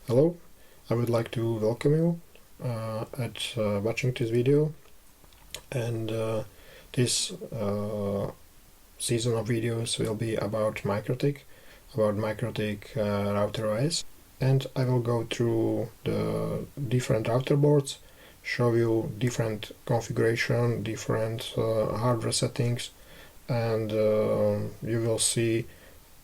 Hello, I would like to welcome you at watching this video, and this season of videos will be about MikroTik router OS, and I will go through the different router boards, show you different configuration, different hardware settings, and you will see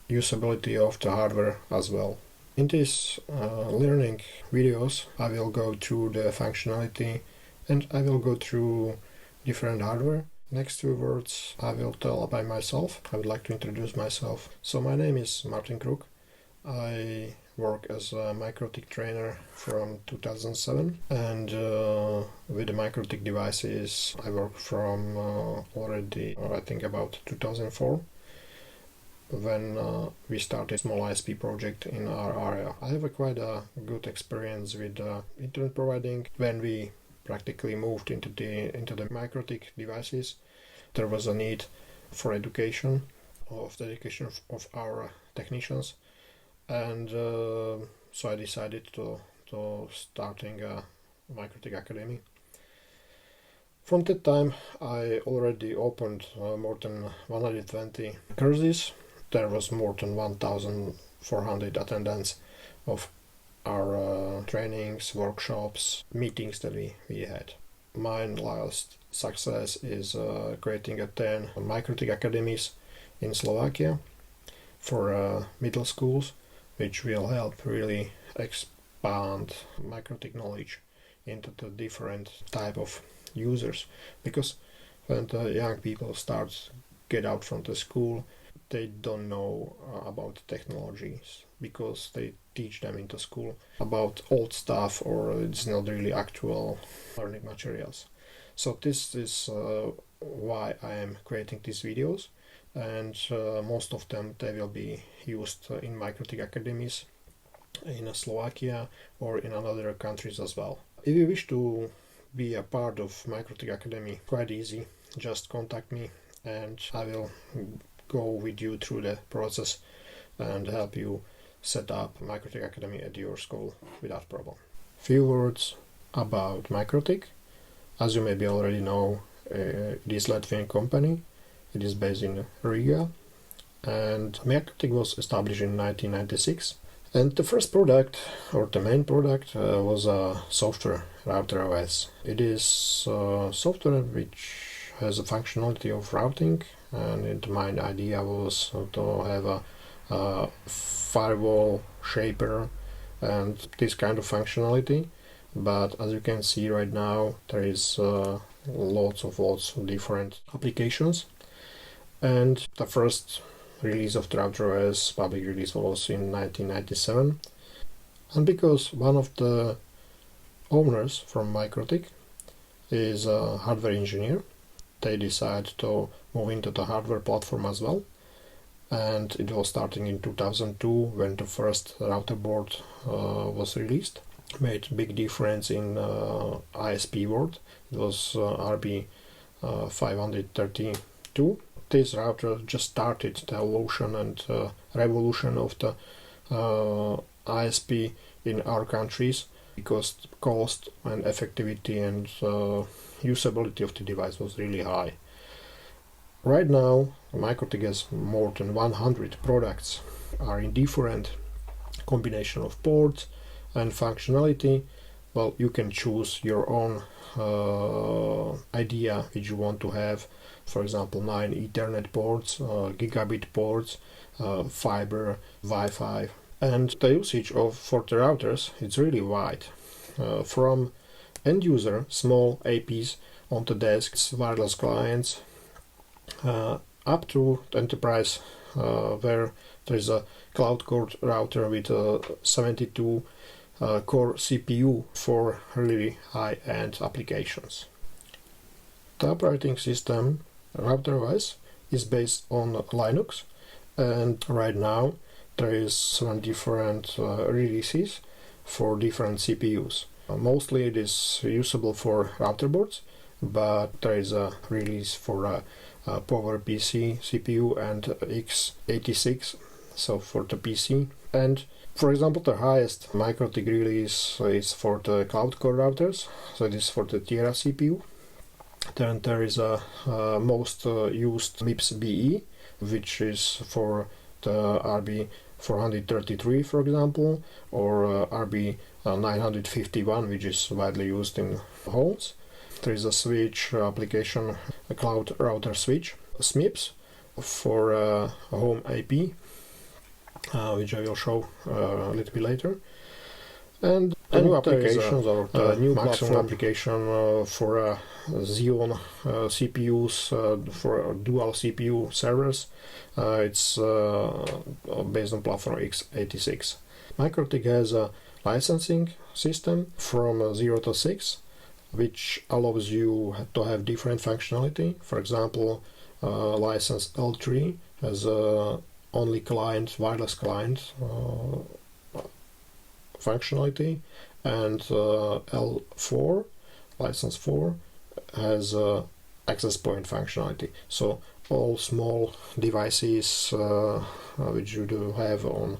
usability of the hardware as well. In these learning videos, I will go through the functionality and I will go through different hardware. Next few words I will tell about myself. I would like to introduce myself. So my name is Krug. I work as a MikroTik trainer from 2007, and with the MikroTik devices I work from already I think about 2004. When we started a small ISP project in our area. I have quite a good experience with internet providing. When we practically moved into the MikroTik devices, there was a need for education of our technicians, and so I decided to starting a MikroTik Academy. From that time I already opened more than 120 courses. There was more than 1,400 attendance of our trainings, workshops, meetings that we had. My last success is creating 10 MikroTik academies in Slovakia for middle schools, which will help really expand MikroTik knowledge into the different type of users. Because when the young people get out from the school, they don't know about technologies because they teach them into school about old stuff, or it's not really actual learning materials. So this is why I am creating these videos, and most of them they will be used in MikroTik academies in Slovakia or in other countries as well. If you wish to be a part of MikroTik Academy, quite easy, just contact me and I will go with you through the process and help you set up MikroTik Academy at your school without problem. Few words about MikroTik. As you maybe already know, it is a Latvian company. It is based in Riga, and MikroTik was established in 1996. And the first product, or the main product, was a software router OS. It is software which has a functionality of routing, and my idea was to have a firewall shaper and this kind of functionality. But as you can see right now, there is lots of different applications. And the first release of the router OS, public release, was in 1997. And because one of the owners from MikroTik is a hardware engineer, they decided to move into the hardware platform as well. And it was starting in 2002 when the first router board was released. Made big difference in ISP world. It was RB 532. This router just started the evolution and revolution of the ISP in our countries, because cost and effectivity and usability of the device was really high. Right now, MikroTik has more than 100 products, are in different combination of ports and functionality. Well, you can choose your own idea which you want to have. For example, 9 Ethernet ports, gigabit ports, fiber, Wi-Fi. And the usage for the routers is really wide. From end user, small APs on the desks, wireless clients, up to enterprise, where there is a cloud core router with a 72 core CPU for really high-end applications. The operating system router OS is based on Linux, and right now there is 7 different releases for different CPUs. Mostly it is usable for router boards, but there is a release for a PowerPC CPU and x86, so for the PC. And For example, the highest MikroTik release is for the cloud core routers, so this is for the Tierra CPU. Then there is a most used MIPS BE, which is for the RB433, for example, or RB951, which is widely used in homes. There is a switch application, a cloud router switch, SMIPS, for a home AP, which I will show a little bit later. And new applications or the new platform application for Xeon CPUs, for dual CPU servers. It's based on platform x86. MikroTik has a licensing system from 0 to 6, which allows you to have different functionality. For example, license L3 has only client, wireless client functionality, and L4, license 4, has access point functionality. So all small devices which you do have on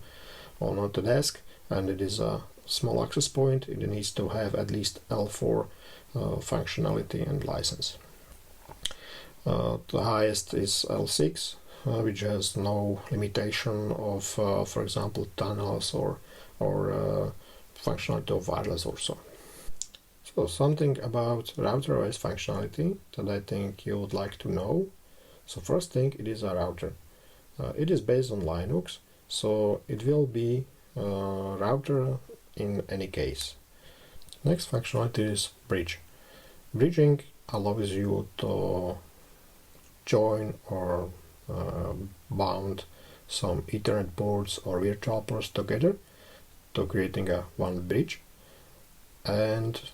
the desk, and it is a small access point, it needs to have at least L4 functionality and license. The highest is L6, which has no limitation of, for example, tunnels or functionality of wireless also. So something about router OS functionality that I think you would like to know. So first thing, it is a router. It is based on Linux, so it will be a router in any case. Next functionality is bridge. Bridging allows you to join or bound some Ethernet ports or virtual ports together to creating a one bridge, and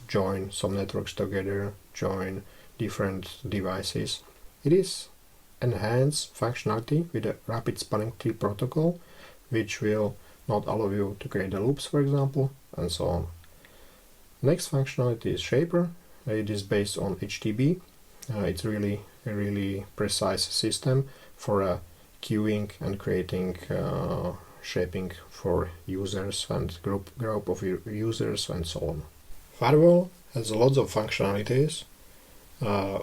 join some networks together, join different devices. It is enhanced functionality with a rapid spanning tree protocol, which will not allow you to create the loops, for example, and so on. Next functionality is shaper. It is based on HTB. It's really a really precise system for queuing and creating shaping for users and group of users and so on. Firewall has lots of functionalities,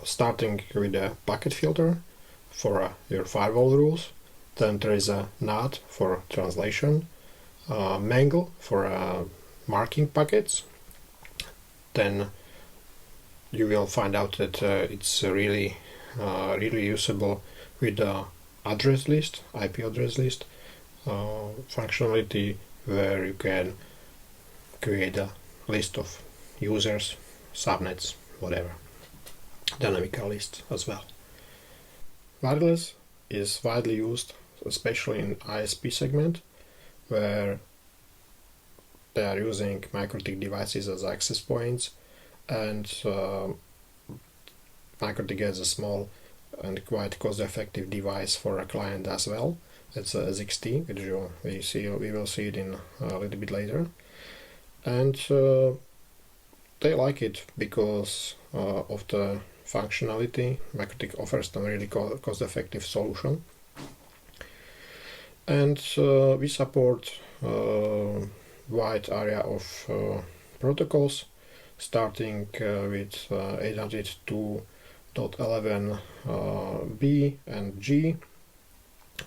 starting with a packet filter for your firewall rules. Then there is a NAT for translation, Mangle for marking packets. Then you will find out that it's really usable with the address list, IP address list functionality, where you can create a list of users, subnets, whatever, dynamical list as well. Wireless is widely used, especially in ISP segment, where they are using MikroTik devices as access points, and MikroTik has a small and quite cost-effective device for a client as well. It's a ZXT, which we will see it in a little bit later, and they like it because of the functionality. MikroTik offers a really cost-effective solution, and we support wide area of protocols, starting with 802.11b and G.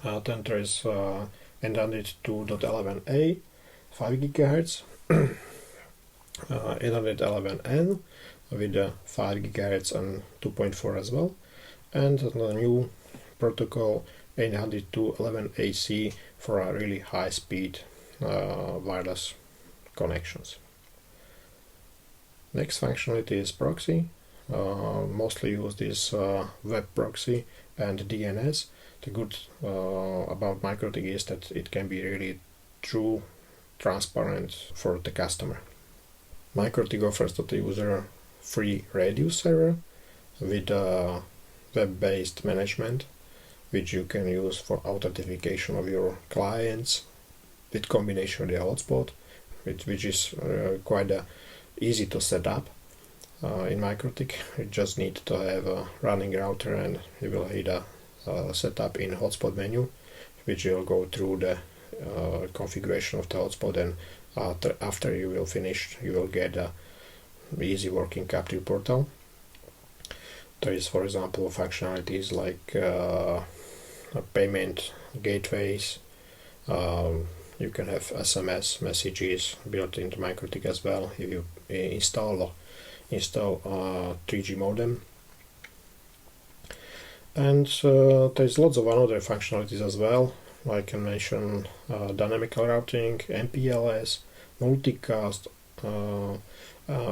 Then there is 802.11a, 5 GHz, 811n with 5 GHz and 2.4 as well, and the new protocol 802.11ac for a really high speed wireless connections. Next functionality is proxy. Mostly used is web proxy and DNS. The good about MikroTik is that it can be really true, transparent for the customer. MikroTik offers to the user free Radius server with web-based management, which you can use for authentication of your clients with combination with the hotspot, which is quite easy to set up. In MikroTik, you just need to have a running router, and you will hit a setup in hotspot menu, which will go through the configuration of the hotspot, and after you will finish, you will get a easy working captive portal. There is, for example, functionalities like payment gateways. You can have SMS messages built into MikroTik as well if you install 3G modem. And there's lots of other functionalities as well. I can mention dynamical routing, MPLS, multicast.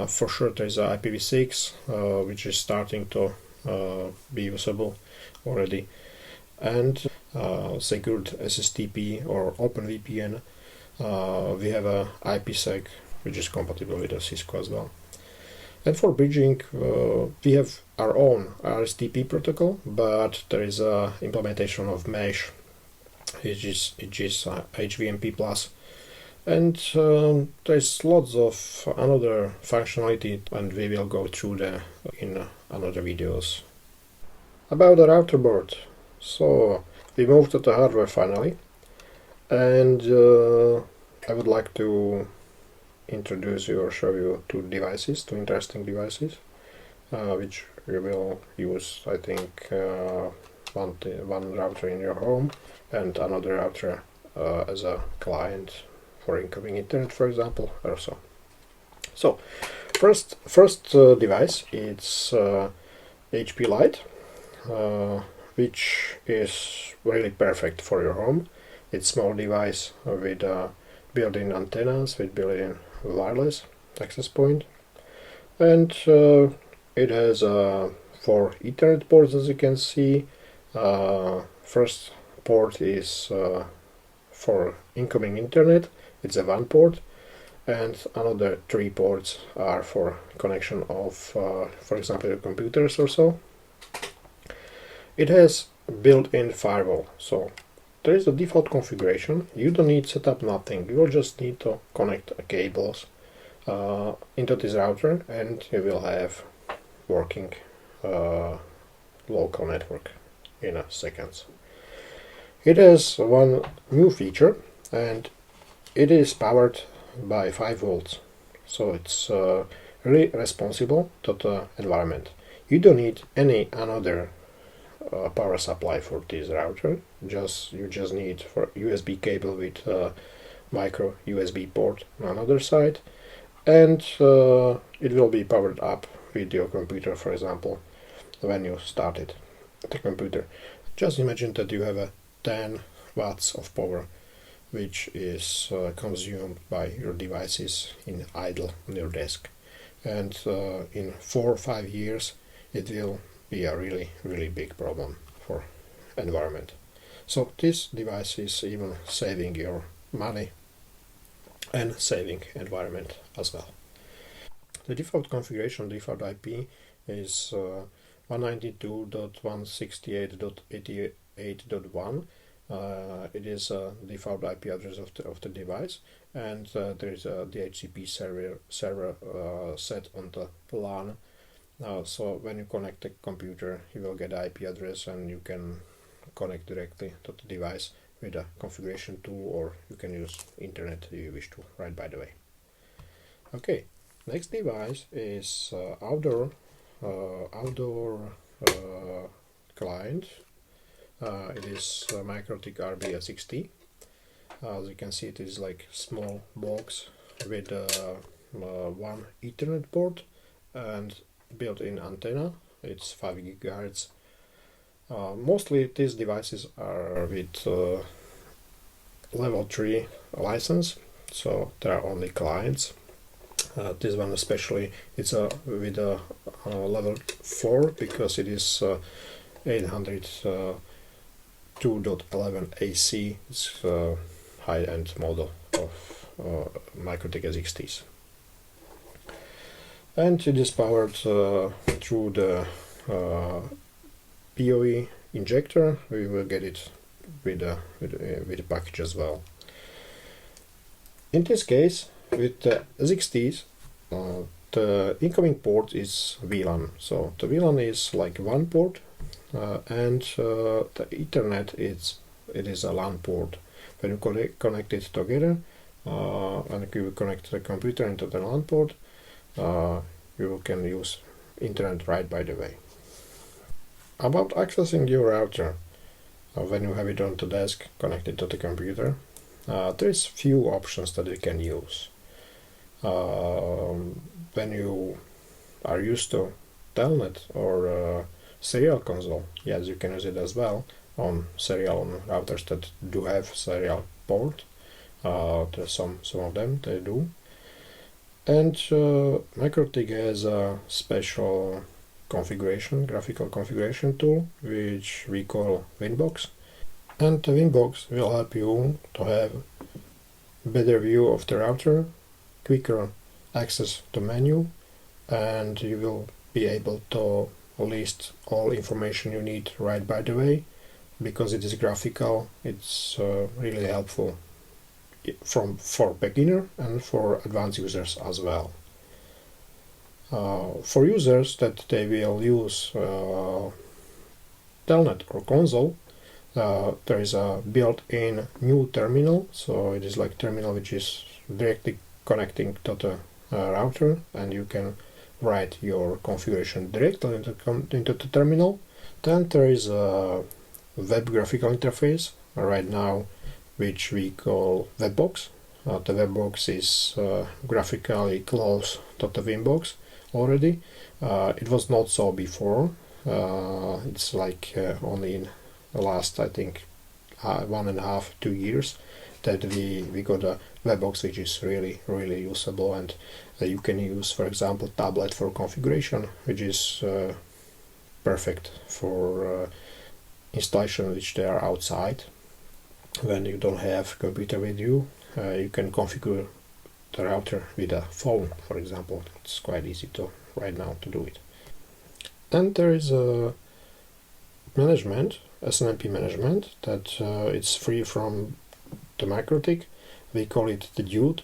For sure, there's a IPv6, which is starting to be usable already, and secured SSTP or OpenVPN. We have a IPsec, which is compatible with a Cisco as well. And for bridging, we have our own RSTP protocol, but there is a implementation of mesh, which is HVMP plus. And there's lots of another functionality, and we will go through them in another videos. About the router board. So we moved to the hardware finally, and I would like to introduce you or show you two interesting devices, which you will use, I think, one router in your home and another router as a client for incoming internet, for example, or so. So, first device, it's HP Lite, which is really perfect for your home. It's small device with built-in antennas, with built-in wireless access point, and it has 4 Ethernet ports, as you can see. First port is for incoming internet. It's a 1 port, and another 3 ports are for connection of, for example, your computers or so. It has built-in firewall, so there is a default configuration. You don't need to set up nothing. You will just need to connect cables into this router, and you will have working local network in a second. It has one new feature, and it is powered by 5 volts, so it's really responsible to the environment. You don't need any another power supply for this router. You just need for USB cable with micro USB port on another side, and it will be powered up with your computer, for example, when you started the computer. Just imagine that you have a 10 watts of power, which is consumed by your devices in idle on your desk, and in 4 or 5 years it will be a really big problem for environment. So this device is even saving your money and saving environment as well. The default configuration, default IP, is 192.168.88.1. It is a default IP address of the device, and there is a DHCP server set on the LAN. So when you connect the computer, you will get the IP address, and you can connect directly to the device with a configuration tool, or you can use internet if you wish to, right by the way. Okay, next device is outdoor client. It is MikroTik RBS60. As you can see, it is like small box with one Ethernet port and built-in antenna. It's 5 GHz. Mostly these devices are with level 3 license, so there are only clients. This one especially, it's with a level 4 because it is 802.11 AC. It's a high-end model of MikroTik SXTs. And it is powered through the PoE injector. We will get it with the package as well. In this case, with the SXTs, the incoming port is VLAN. So the VLAN is like 1 port, and the Ethernet it is a LAN port. when you connect it together, and you connect the computer into the LAN port, you can use internet right by the way. About accessing your router, when you have it on the desk connected to the computer, there is few options that you can use. When you are used to telnet or serial console, yes, you can use it as well on routers that do have serial port. There's some of them they do. And MikroTik has a special graphical configuration tool, which we call Winbox. And the Winbox will help you to have better view of the router, quicker access to menu, and you will be able to list all information you need right by the way. Because it is graphical, it's really helpful for beginner and for advanced users as well. For users that they will use telnet or console, there is a built-in new terminal, so it is like terminal which is directly connecting to the router, and you can write your configuration directly into the terminal. Then there is a web graphical interface right now, which we call Webbox. The Webbox is graphically close to the Winbox already. It was not so before. It's like only in the last, I think, 1.5 to 2 years that we got a Webbox which is really usable, and you can use, for example, tablet for configuration, which is perfect for installation which they are outside. When you don't have computer with you, you can configure the router with a phone, for example. It's quite easy to right now to do it. And there is a management, SNMP management, that it's free from the MikroTik. We call it the Dude.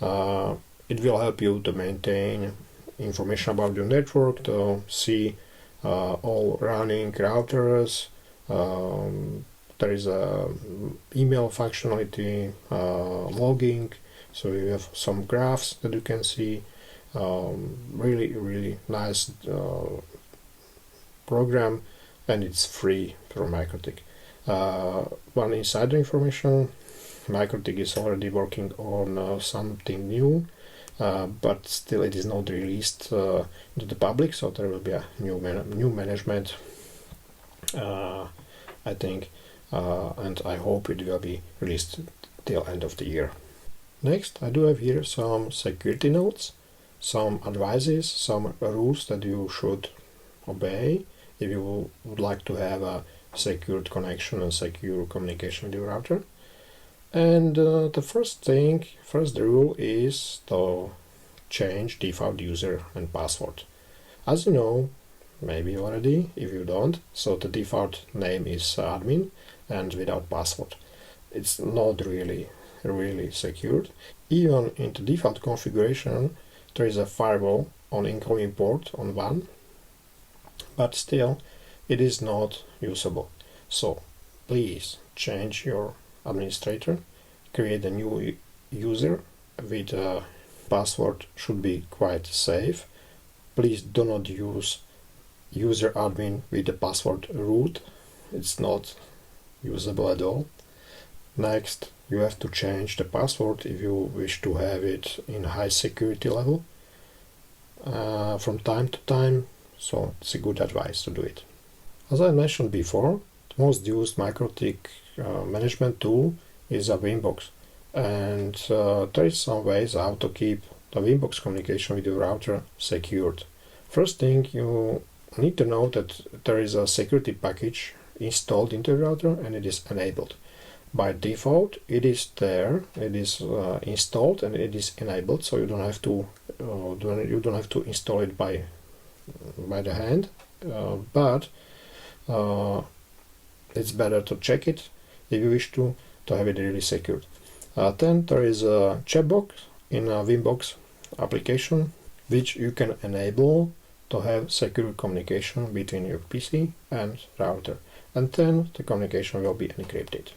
It will help you to maintain information about your network, to see all running routers. There is a email functionality, logging, so you have some graphs that you can see. Really nice program, and it's free from MikroTik. One insider information: MikroTik is already working on something new, but still it is not released to the public, so there will be a new management, I think, and I hope it will be released till end of the year. Next, I do have here some security notes, some advices, some rules that you should obey if you would like to have a secured connection and secure communication with your router. And the first rule is to change default user and password. As you know, maybe already, if you don't, so the default name is admin and without password. It's not really secured. Even in the default configuration, there is a firewall on incoming port on 1, but still it is not usable. So please change your administrator, create a new user with a password should be quite safe. Please do not use user admin with the password root. It's not usable at all. Next, you have to change the password if you wish to have it in high security level from time to time, so it's a good advice to do it. As I mentioned before, the most used MikroTik management tool is a Winbox, and there is some ways how to keep the Winbox communication with your router secured. First thing, you need to know that there is a security package installed into the router and it is enabled. By default, it is there, it is installed and it is enabled, so you don't have to install it by the hand, but it's better to check it if you wish to have it really secured. Then there is a checkbox in a Winbox application which you can enable to have secure communication between your PC and router, and then the communication will be encrypted.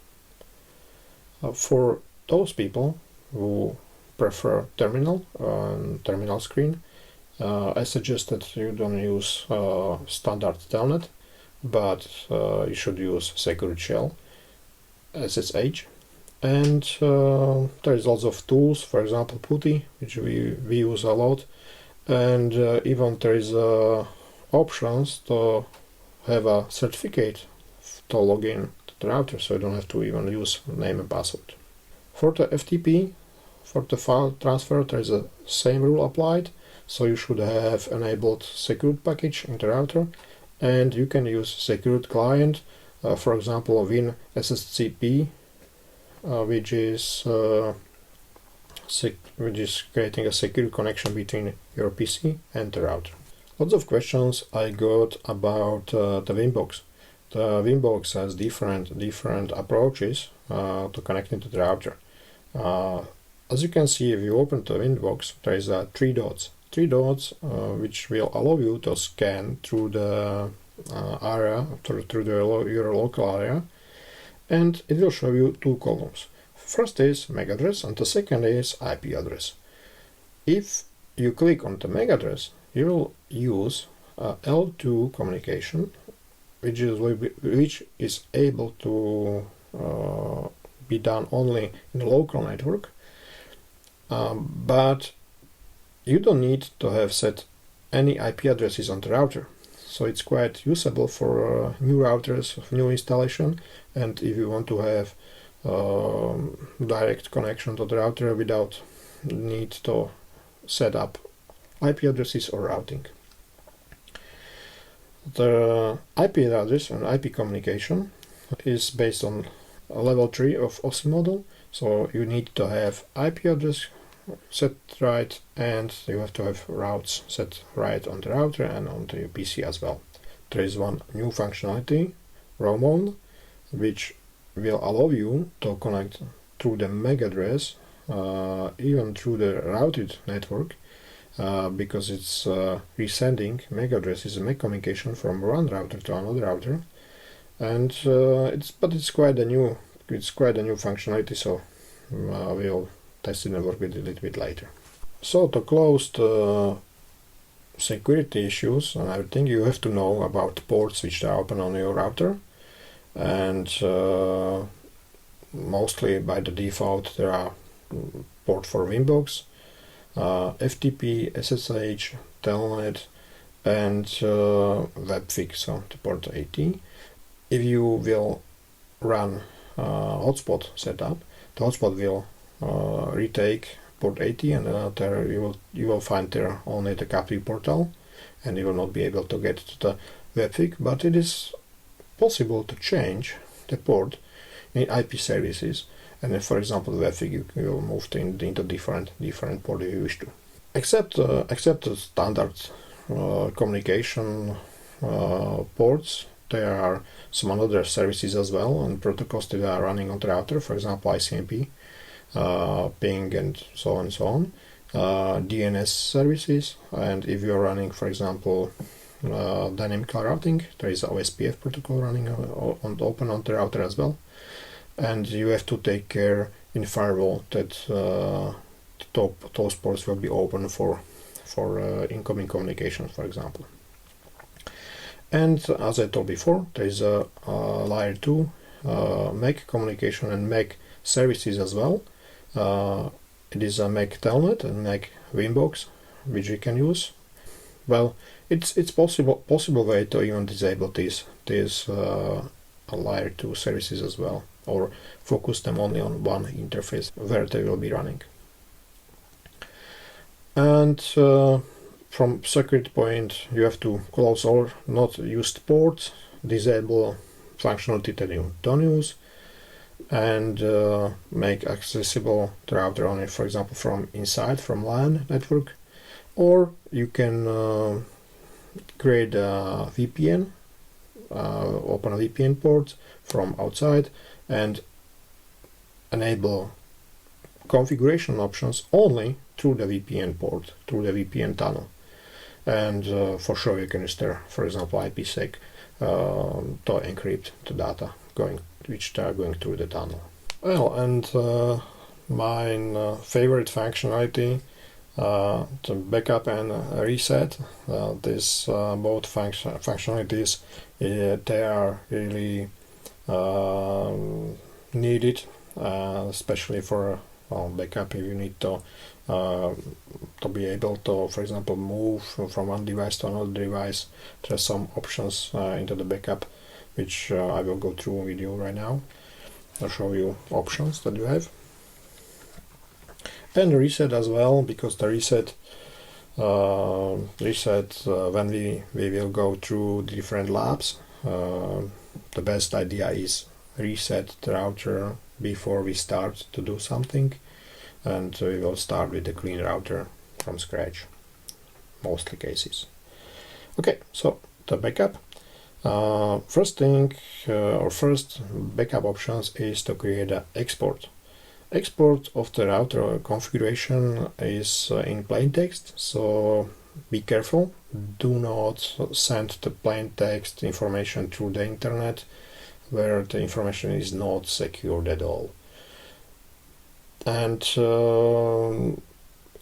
For those people who prefer terminal screen, I suggest that you don't use standard telnet, but you should use security shell SSH. And there is lots of tools, for example PuTTY, which we use a lot, and even there is options to have a certificate to log in to the router, so you don't have to even use name and password. For the FTP, for the file transfer, there is a same rule applied, so you should have enabled secured package in the router, and you can use secured client, for example WinSSCP, which is creating a secure connection between your PC and the router. Lots of questions I got about the Winbox. The Winbox has different approaches to connecting to the router. As you can see, if you open the Winbox, there is three dots, which will allow you to scan through the area, through your local area, and it will show you two columns. First is MAC address and the second is IP address. If you click on the MAC address, you will use L2 communication, which is able to be done only in the local network, but you don't need to have set any IP addresses on the router. So it's quite usable for new routers, new installation, and if you want to have direct connection to the router without need to set up IP addresses or routing. The IP address and IP communication is based on a level 3 of OSI model, so you need to have IP address set right, and you have to have routes set right on the router and on the PC as well. There is one new functionality, roam, which will allow you to connect through the MAC address, even through the routed network, because it's resending MAC address is a MAC communication from one router to another router, and it's quite a new functionality, so we'll test it and work with it a little bit later. So to close the security issues and everything, you have to know about ports which are open on your router, and mostly by the default there are port for Winbox, FTP, SSH, Telnet, and webfig, so the port 80. If you will run hotspot setup, the hotspot will retake port 80, and there you will find there only the Capri portal, and you will not be able to get to the webfig, but it is possible to change the port in IP services, and if, for example, the webfig you will move into different port if you wish to. Except the standard communication ports, there are some other services as well and protocols that are running on the router, for example ICMP, ping, and so on, DNS services, and if you're running, for example, dynamic routing, there is a OSPF protocol running open on the router as well, and you have to take care in firewall that those ports will be open for incoming communication, for example. And as I told before, there is a layer 2 MAC communication and MAC services as well. It is a MAC Telnet and MAC Winbox, which you can use. Well, it's possible way to even disable these layer 2 services as well, or focus them only on one interface where they will be running. And from security point, you have to close all not used ports, disable functionality that you don't use, and make accessible the router only, for example, from inside, from LAN network, or you can create a VPN, open a VPN port from outside, and enable configuration options only through the VPN port, through the VPN tunnel. And for sure you can use there, for example, IPsec to encrypt the data which are going through the tunnel. Well, and my favorite functionality, the backup and reset. These both functionalities, they are really needed, especially for backup. If you need to be able to, for example, move from one device to another device, there are some options into the backup, which I will go through with you right now. I'll show you options that you have. And reset as well, because the reset when we will go through different labs, the best idea is reset the router before we start to do something, and we will start with the clean router from scratch, mostly cases. Okay, so the backup. First thing, or first backup options is to create an export. Export of the router configuration is in plain text, so be careful. Do not send the plain text information through the internet where the information is not secured at all. And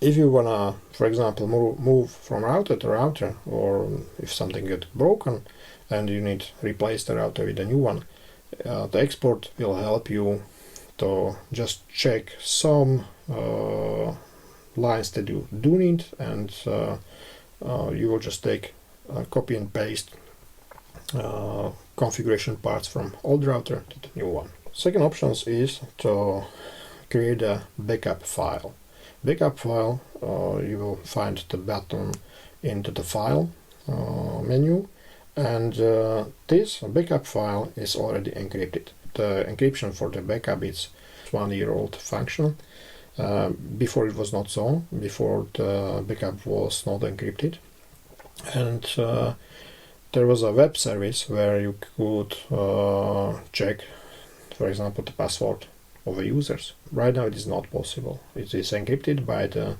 if you wanna, for example, move from router to router, or if something gets broken and you need to replace the router with a new one, the export will help you to just check some lines that you do need, and you will just take copy and paste configuration parts from old router to the new one. Second option is to create a backup file. Backup file, you will find the button into the file menu, and this backup file is already encrypted. The encryption for the backup is 1-year-old function. Before it was not so. Before the backup was not encrypted, and there was a web service where you could check, for example, the password of the users. Right now it is not possible. It is encrypted by the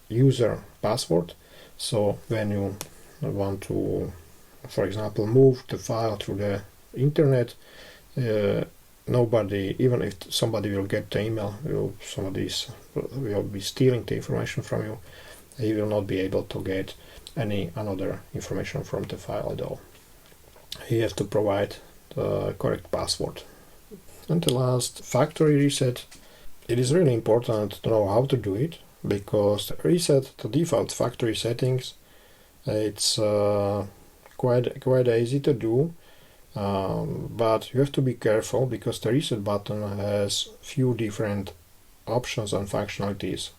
user password. So when you want to, for example, move the file through the internet, nobody, even if somebody will get the email, somebody will be stealing the information from you, he will not be able to get any another information from the file at all. He has to provide the correct password. And the last, factory reset. It is really important to know how to do it, because reset the default factory settings, it's quite easy to do. But you have to be careful, because the reset button has few different options and functionalities.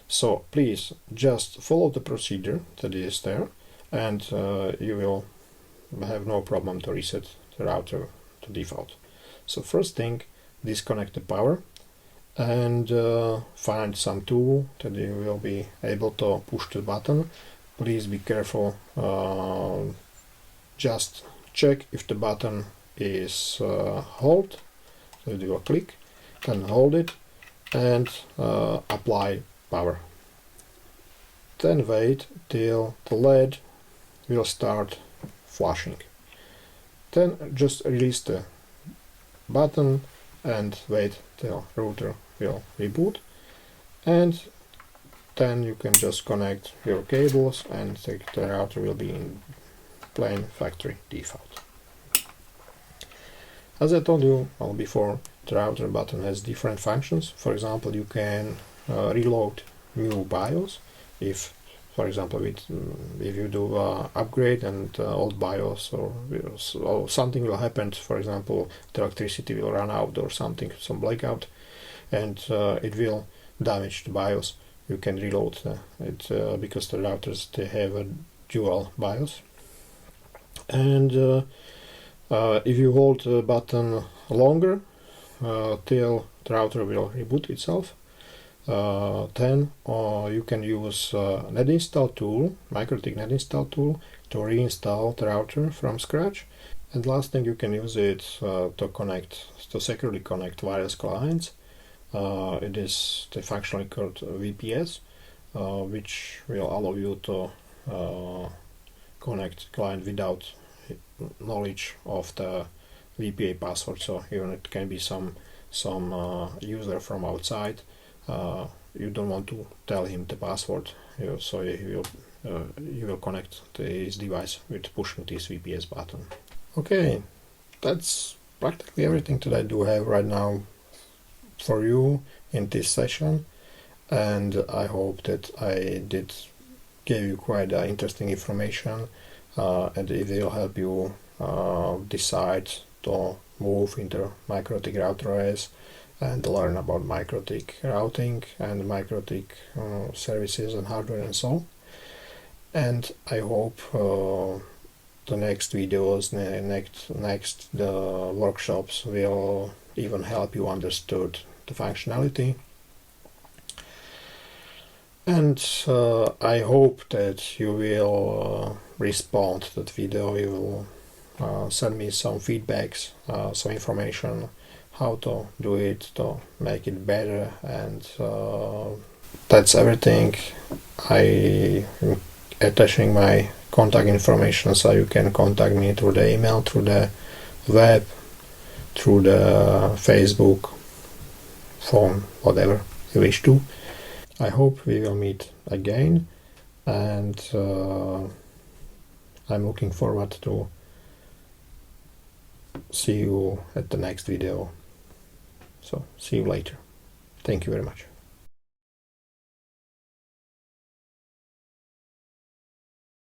So please just follow the procedure that is there, and you will have no problem to reset the router to default. So first thing, disconnect the power and find some tool that you will be able to push the button. Please be careful. Just check if the button is hold, so you will click, then hold it and apply power. Then wait till the LED will start flashing. Then just release the button and wait till router will reboot, and then you can just connect your cables and the router will be in plain factory default. As I told you before, the router button has different functions. For example, you can reload new BIOS if, for example, if you do upgrade and old BIOS or something will happen. For example, the electricity will run out or something, some blackout, and it will damage the BIOS. You can reload it because the routers, they have a dual BIOS. And if you hold the button longer till the router will reboot itself, then you can use net install tool, MikroTik net install tool, to reinstall the router from scratch. And last thing, you can use it to securely connect wireless clients. It is the functionally called VPS, which will allow you to connect client without knowledge of the VPA password. So even it can be some some user from outside, you don't want to tell him the password, so you will connect his device with pushing this VPS button. Okay, that's practically everything that I do have right now for you in this session, and I hope that I did give you quite interesting information, and it will help you decide to move into MikroTik router OS and learn about MikroTik routing and MikroTik services and hardware and so on. And I hope the next videos, next the workshops will even help you understood the functionality. And I hope that you will respond to that video. You will send me some feedbacks, some information how to do it, to make it better, and that's everything. I am attaching my contact information, so you can contact me through the email, through the web, through the Facebook, phone, whatever you wish to. I hope we will meet again, and I'm looking forward to see you at the next video. So see you later. Thank you very much.